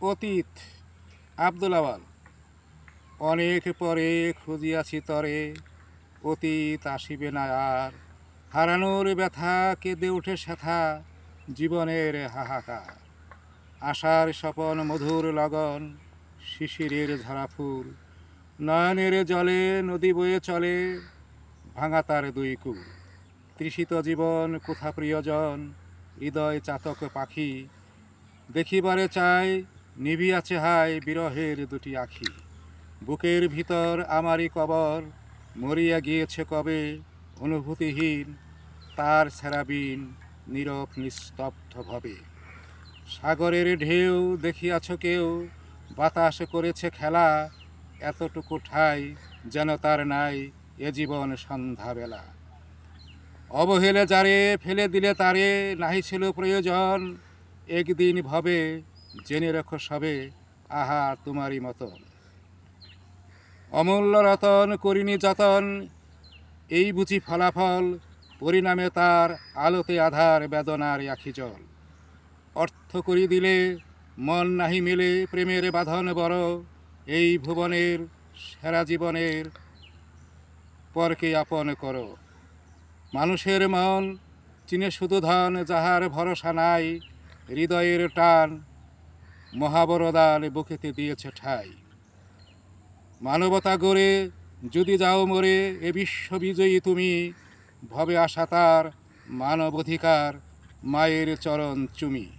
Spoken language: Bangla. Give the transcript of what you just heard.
অতীত আব্দুল আওয়াল। অনেক পরে খুঁজিয়াছি তরে, অতীত আসিবে না আর। হারানোর ব্যথা কেঁদে উঠে সেথা, জীবনের হাহাকার। আশার স্বপন মধুর লগন, শিশিরের ঝরা ফুল। নয়নের জলে নদী বয়ে চলে, ভাঙা তার দুই কূল। তৃষিত জীবন কোথা প্রিয়জন, হৃদয় চাতক পাখি। দেখিবারে চাই নিভিয়াছে হায় বিরহের দুটি আখি। বুকের ভিতর আমারই কবর, মরিয়া গিয়েছে কবে। অনুভূতিহীন তার সেরাবিন, নীরব নিস্তব্ধ ভবে। সাগরের ঢেউ দেখিয়াছ কেউ, বাতাস করেছে খেলা। এতটুকু ঠাই যেন তার নাই এ জীবন সন্ধ্যাবেলা। অবহেলে যারে ফেলে দিলে তারে, নাহি ছিল প্রয়োজন। একদিন ভবে জেনে রেখো সবে, আহা তোমারই মতন। অমূল্য রতন করিনি যতন, এই বুঝি ফলাফল। পরিণামে তার আলোতে আধার, বেদনার আখি জল। অর্থ করি দিলে মন নাহি মেলে, প্রেমের বাঁধন বড়। এই ভুবনের সেরা জীবনের পরকে আপন করো। মানুষের মন চিনে শুধু ধন, যাহার ভরসা নাই। হৃদয়ের টান মহাবরদান বুকেতে দিয়েছে ঠাই। মানবতা গড়ে যদি যাও মরে, এ বিশ্ব বিজয়ী তুমি। ভবে আশা তার মানব অধিকার, মায়ের চরণ চুমি।